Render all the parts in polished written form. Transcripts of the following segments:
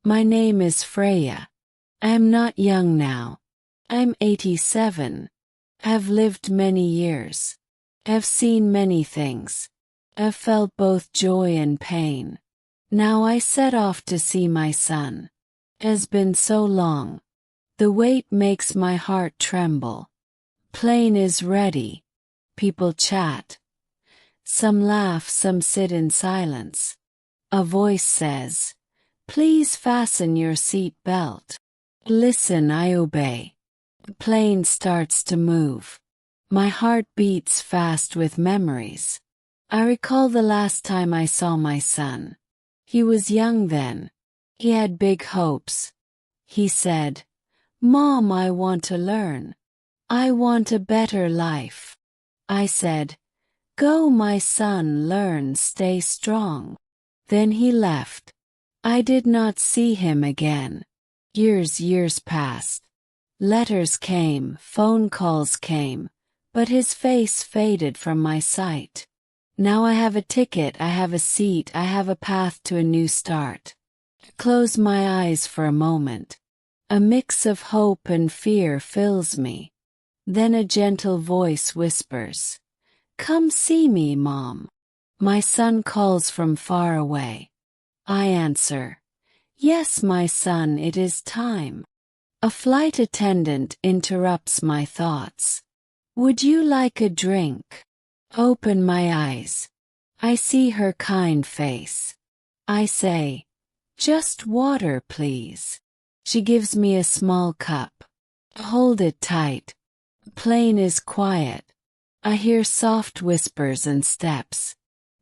My name is Freya. I am not young now. I'm 87. I've lived many years. I've seen many things. I've felt both joy and pain. Now I set off to see my son. Has been so long. The weight makes my heart tremble. Plane is ready. People chat. Some laugh, some sit in silence. A voice says, "Please fasten your seat belt." Listen, I obey. The plane starts to move. My heart beats fast with memories. I recall the last time I saw my son. He was young then. He had big hopes. He said, "Mom, I want to learn. I want a better life." I said, "Go, my son, learn, stay strong." Then he left. I did not see him again. Years passed. Letters came, phone calls came, but his face faded from my sight. Now I have a ticket, I have a seat, I have a path to a new start. Close my eyes for a moment. A mix of hope and fear fills me. Then a gentle voice whispers, "Come see me, Mom." My son calls from far away. I answer, "Yes, my son, it is time." A flight attendant interrupts my thoughts. "Would you like a drink?" Open my eyes. I see her kind face. I say, "Just water, please." She gives me a small cup. Hold it tight. The plane is quiet. I hear soft whispers and steps.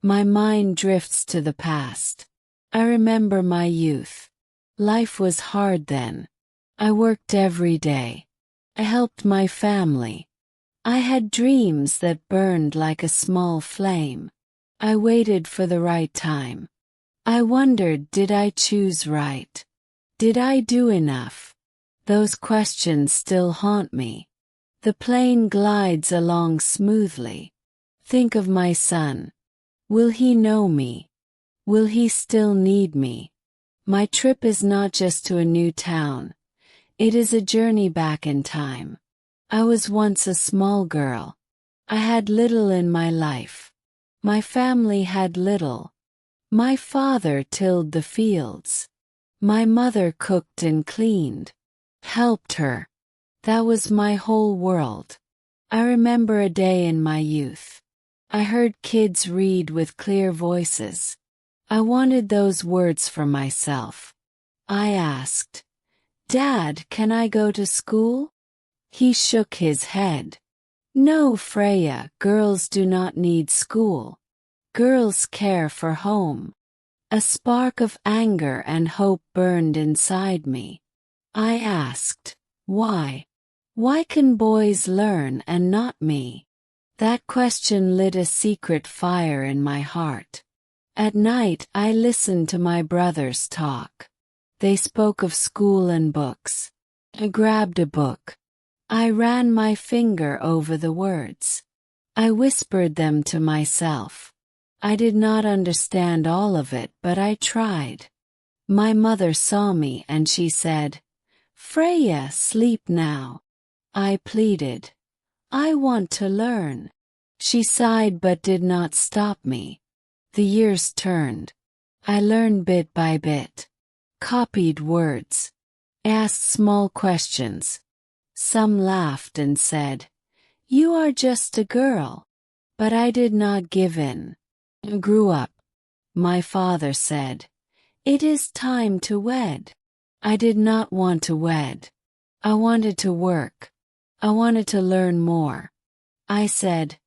My mind drifts to the past. I remember my youth. Life was hard then. I worked every day. I helped my family. I had dreams that burned like a small flame. I waited for the right time. I wondered, did I choose right? Did I do enough? Those questions still haunt me. The plane glides along smoothly. Think of my son. Will he know me? Will he still need me? My trip is not just to a new town. It is a journey back in time. I was once a small girl. I had little in my life. My family had little. My father tilled the fields. My mother cooked and cleaned. Helped her. That was my whole world. I remember a day in my youth. I heard kids read with clear voices. I wanted those words for myself. I asked, "Dad, can I go to school?" He shook his head. "No, Freya, girls do not need school. Girls care for home." A spark of anger and hope burned inside me. I asked, "Why? Why can boys learn and not me?" That question lit a secret fire in my heart. At night I listened to my brothers talk. They spoke of school and books. I grabbed a book. I ran my finger over the words. I whispered them to myself. I did not understand all of it, but I tried. My mother saw me and she said, "Freya, sleep now." I pleaded, "I want to learn." She sighed but did not stop me. The years turned. I learned bit by bit. Copied words. Asked small questions. Some laughed and said, "You are just a girl." But I did not give in. I grew up. My father said, "It is time to wed." I did not want to wed. I wanted to work. I wanted to learn more. I said,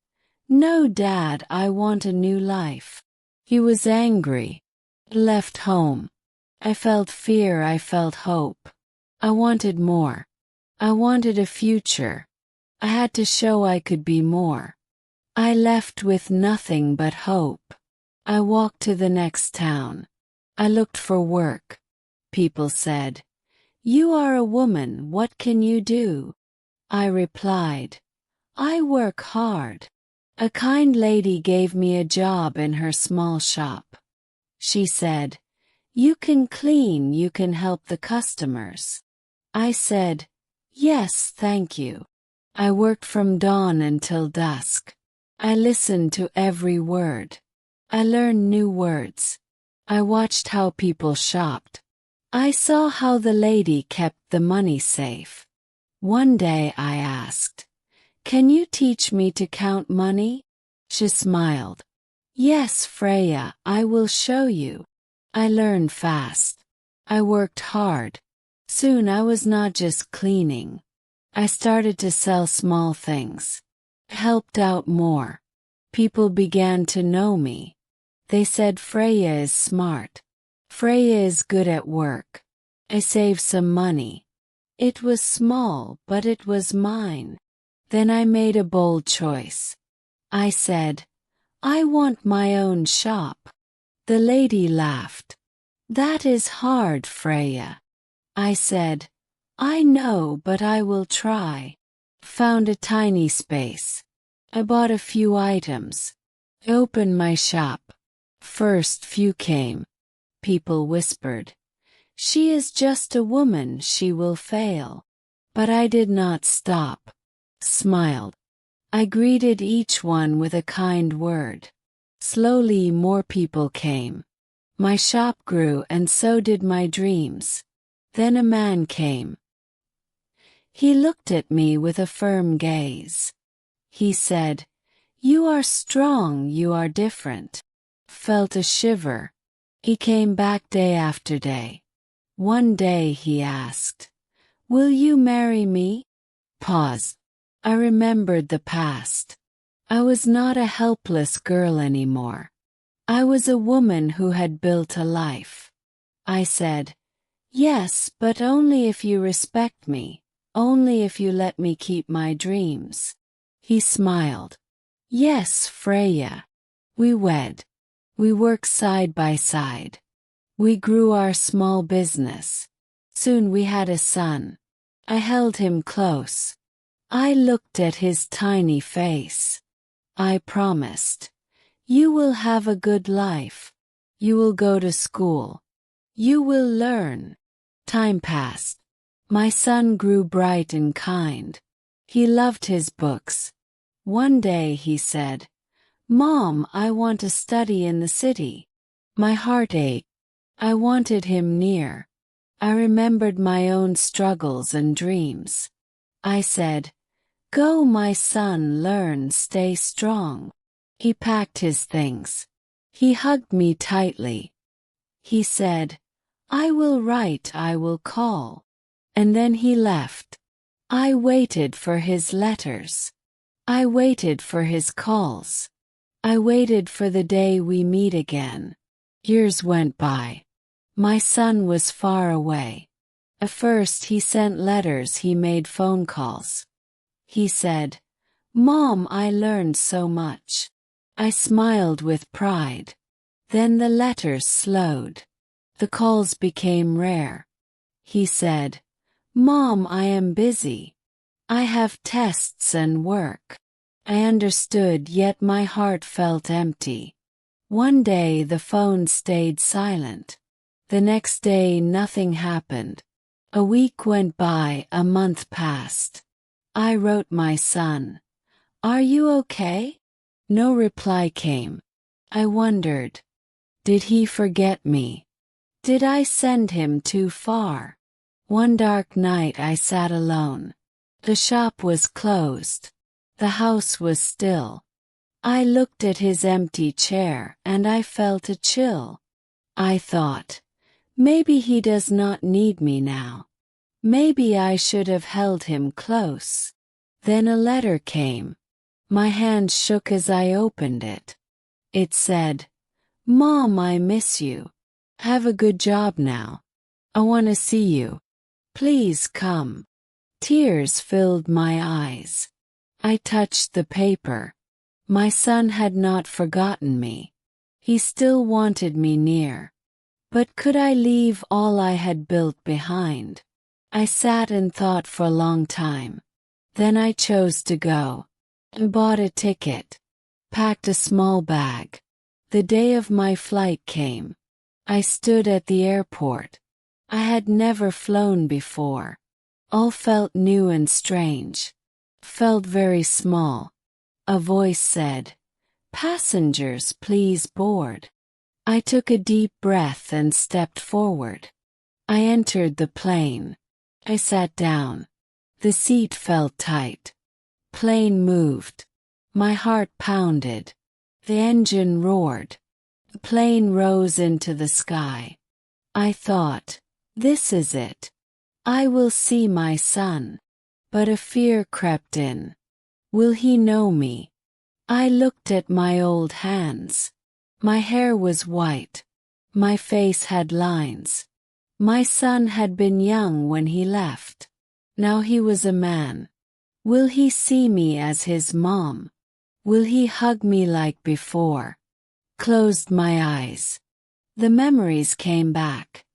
"No, Dad, I want a new life." He was angry. I left home. I felt fear, I felt hope. I wanted more. I wanted a future. I had to show I could be more. I left with nothing but hope. I walked to the next town. I looked for work. People said, "You are a woman, what can you do?" I replied, "I work hard." A kind lady gave me a job in her small shop. She said, You can clean, you can help the customers. I said, yes, thank you. I worked from dawn until dusk. I listened to every word. I learned new words. I watched how people shopped. I saw how the lady kept the money safe. One day I asked, can you teach me to count money? She smiled. Yes, Freya, I will show you. I learned fast. I worked hard. Soon I was not just cleaning. I started to sell small things. I helped out more. People began to know me. They said Freya is smart. Freya is good at work. I saved some money. It was small, but it was mine. Then I made a bold choice. I said, I want my own shop. The lady laughed. That is hard, Freya. I said, I know, but I will try. Found a tiny space. I bought a few items. I opened my shop. First few came. People whispered, she is just a woman, she will fail. But I did not stop. Smiled. I greeted each one with a kind word. Slowly more people came. My shop grew and so did my dreams. Then a man came. He looked at me with a firm gaze. He said, you are strong, you are different. Felt a shiver. He came back day after day. One day he asked, will you marry me? Pause. I remembered the past. I was not a helpless girl anymore. I was a woman who had built a life. I said, yes, but only if you respect me, only if you let me keep my dreams. He smiled. Yes, Freya. We wed. We worked side by side. We grew our small business. Soon we had a son. I held him close. I looked at his tiny face. I promised, you will have a good life. You will go to school. You will learn. Time passed. My son grew bright and kind. He loved his books. One day he said, Mom, I want to study in the city. My heart ached. I wanted him near. I remembered my own struggles and dreams. I said, go, my son, learn, stay strong. He packed his things. He hugged me tightly. He said, I will write, I will call. And then he left. I waited for his letters. I waited for his calls. I waited for the day we meet again. Years went by. My son was far away. At first he sent letters, he made phone calls. He said, Mom, I learned so much. I smiled with pride. Then the letters slowed. The calls became rare. He said, Mom, I am busy. I have tests and work. I understood, yet my heart felt empty. One day the phone stayed silent. The next day nothing happened. A week went by, a month passed. I wrote my son, are you okay? No reply came. I wondered, did he forget me? Did I send him too far? One dark night I sat alone. The shop was closed. The house was still. I looked at his empty chair and I felt a chill. I thought, maybe he does not need me now. Maybe I should have held him close. Then a letter came. My hand shook as I opened it. It said, Mom, I miss you. Have a good job now. I want to see you. Please come. Tears filled my eyes. I touched the paper. My son had not forgotten me. He still wanted me near. But could I leave all I had built behind? I sat and thought for a long time. Then I chose to go. I bought a ticket. Packed a small bag. The day of my flight came. I stood at the airport. I had never flown before. All felt new and strange. Felt very small. A voice said, "Passengers, please board." I took a deep breath and stepped forward. I entered the plane. I sat down. The seat felt tight. Plane moved. My heart pounded. The engine roared. The plane rose into the sky. I thought, this is it. I will see my son. But a fear crept in. Will he know me? I looked at my old hands. My hair was white. My face had lines. My son had been young when he left. Now he was a man. Will he see me as his mom? Will he hug me like before? Closed my eyes. The memories came back.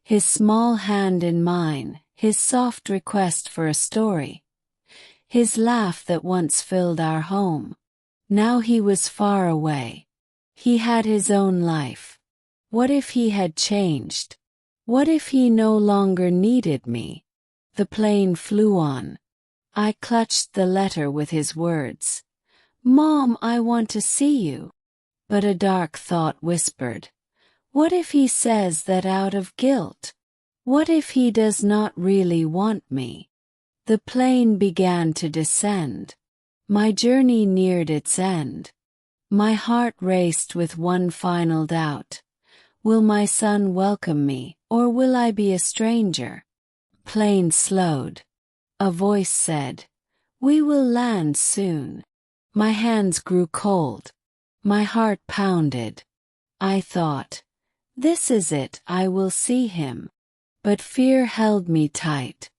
His small hand in mine, his soft request for a story. His laugh that once filled our home. Now he was far away. He had his own life. What if he had changed? What if he no longer needed me? The plane flew on. I clutched the letter with his words. "Mom, I want to see you." But a dark thought whispered, what if he says that out of guilt? What if he does not really want me? The plane began to descend. My journey neared its end. My heart raced with one final doubt. Will my son welcome me, or will I be a stranger? Plane slowed. A voice said, "We will land soon." My hands grew cold. My heart pounded. I thought, this is it, I will see him. But fear held me tight.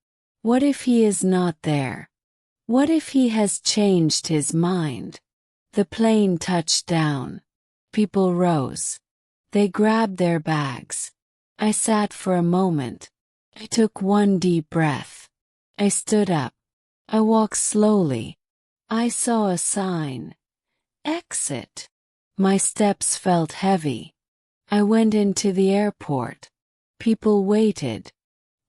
What if he is not there? What if he has changed his mind? The plane touched down. People rose. They grabbed their bags. I sat for a moment. I took one deep breath. I stood up. I walked slowly. I saw a sign. Exit. My steps felt heavy. I went into the airport. People waited.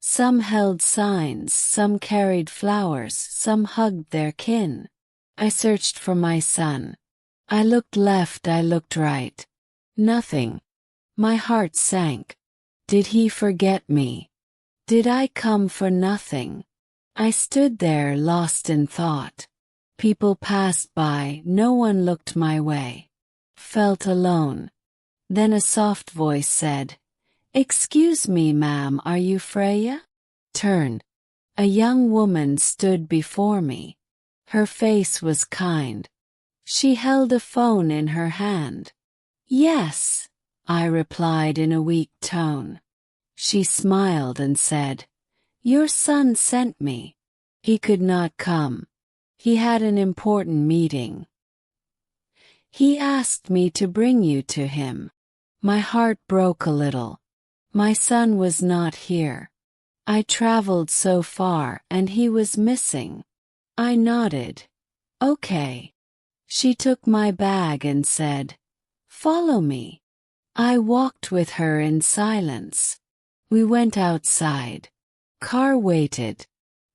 Some held signs, some carried flowers, some hugged their kin. I searched for my son. I looked left, I looked right. Nothing. My heart sank. Did he forget me? Did I come for nothing? I stood there lost in thought. People passed by, no one looked my way. Felt alone. Then a soft voice said, "Excuse me, ma'am, are you Freya?" Turned. A young woman stood before me. Her face was kind. She held a phone in her hand. "Yes," I replied in a weak tone. She smiled and said, "Your son sent me. He could not come. He had an important meeting. He asked me to bring you to him." My heart broke a little. My son was not here. I traveled so far and he was missing. I nodded. "Okay." She took my bag and said, "Follow me." I walked with her in silence. We went outside. Car waited.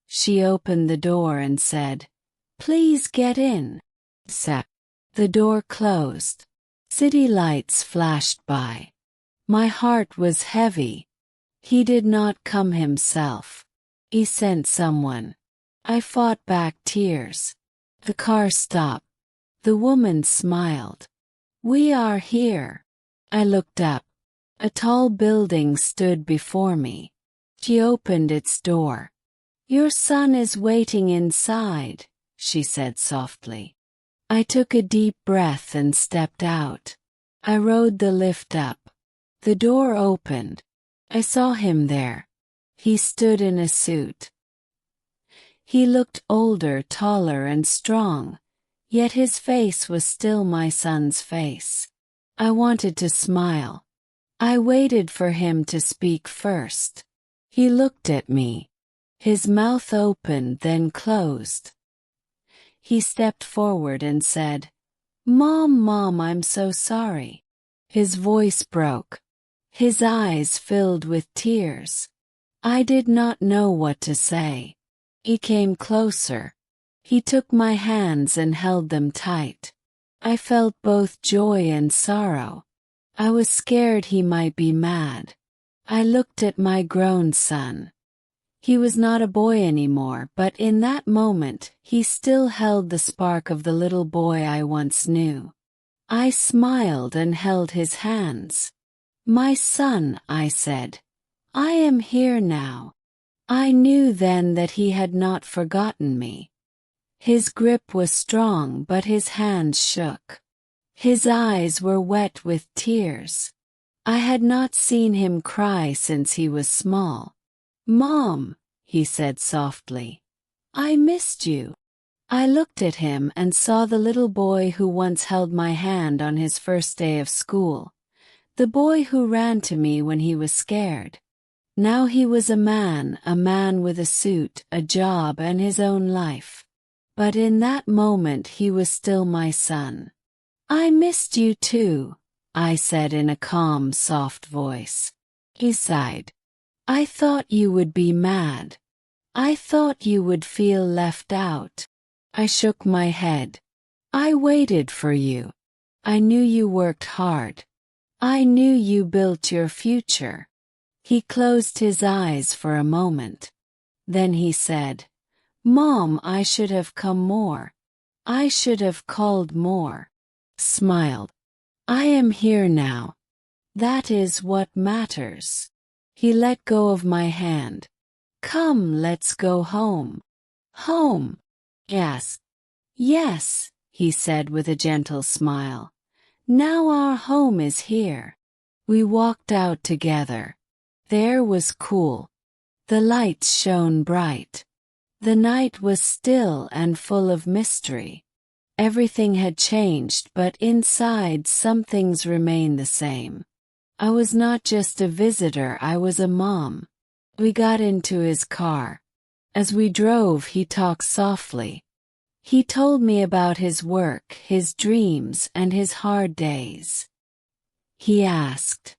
She opened the door and said, "Please get in." Sat. The door closed. City lights flashed by. My heart was heavy. He did not come himself. He sent someone. I fought back tears. The car stopped. The woman smiled. "We are here." I looked up. A tall building stood before me. She opened its door. "Your son is waiting inside," she said softly. I took a deep breath and stepped out. I rode the lift up. The door opened. I saw him there. He stood in a suit. He looked older, taller, and strong, yet his face was still my son's face. I wanted to smile. I waited for him to speak first. He looked at me. His mouth opened, then closed. He stepped forward and said, "Mom, I'm so sorry." His voice broke. His eyes filled with tears. I did not know what to say. He came closer. He took my hands and held them tight. I felt both joy and sorrow. I was scared he might be mad. I looked at my grown son. He was not a boy anymore, but in that moment, he still held the spark of the little boy I once knew. I smiled and held his hands. "My son," I said, "I am here now." I knew then that he had not forgotten me. His grip was strong, but his hands shook. His eyes were wet with tears. I had not seen him cry since he was small. "Mom," he said softly, "I missed you." I looked at him and saw the little boy who once held my hand on his first day of school. The boy who ran to me when he was scared. Now he was a man with a suit, a job, and his own life. But in that moment he was still my son. "I missed you too," I said in a calm, soft voice. He sighed. "I thought you would be mad. I thought you would feel left out." I shook my head. "I waited for you. I knew you worked hard. I knew you built your future." He closed his eyes for a moment. Then he said, "Mom, I should have come more. I should have called more." Smiled. "I am here now. That is what matters." He let go of my hand. "Come, let's go home." "Home?" "Yes." "Yes," he said with a gentle smile. "Now our home is here." We walked out together. The air was cool. The lights shone bright. The night was still and full of mystery. Everything had changed, but inside some things remained the same. I was not just a visitor, I was a mom. We got into his car. As we drove, he talked softly. He told me about his work, his dreams, and his hard days. He asked,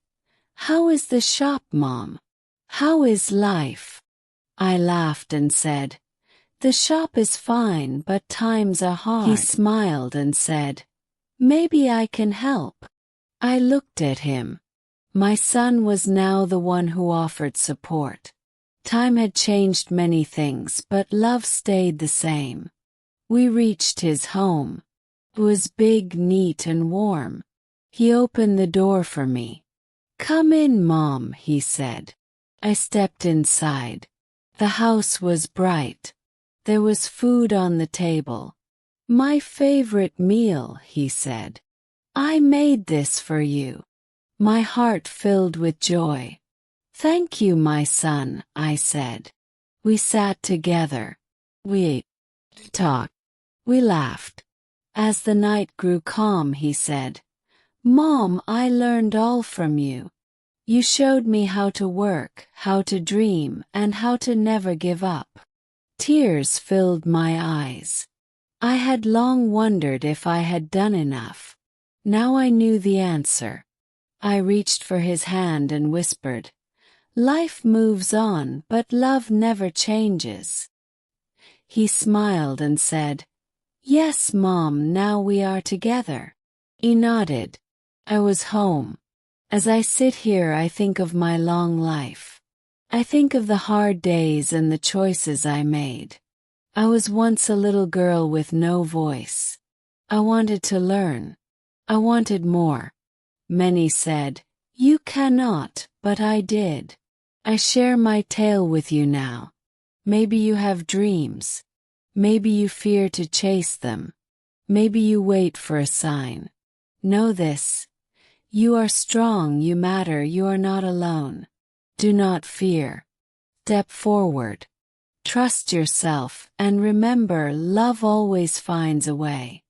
"How is the shop, Mom? How is life?" I laughed and said, "The shop is fine, but times are hard." He smiled and said, "Maybe I can help." I looked at him. My son was now the one who offered support. Time had changed many things, but love stayed the same. We reached his home. It was big, neat, and warm. He opened the door for me. "Come in, Mom," he said. I stepped inside. The house was bright. There was food on the table. "My favorite meal," he said. "I made this for you." My heart filled with joy. "Thank you, my son," I said. We sat together. We ate, talked, we laughed. As the night grew calm, he said, "Mom, I learned all from you. You showed me how to work, how to dream, and how to never give up." Tears filled my eyes. I had long wondered if I had done enough. Now I knew the answer. I reached for his hand and whispered, "Life moves on, but love never changes." He smiled and said, "Yes, Mom, now we are together." He nodded. I was home. As I sit here, I think of my long life. I think of the hard days and the choices I made. I was once a little girl with no voice. I wanted to learn. I wanted more. Many said, "You cannot," but I did. I share my tale with you now. Maybe you have dreams. Maybe you fear to chase them. Maybe you wait for a sign. Know this. You are strong, you matter, you are not alone. Do not fear. Step forward. Trust yourself, and remember, love always finds a way.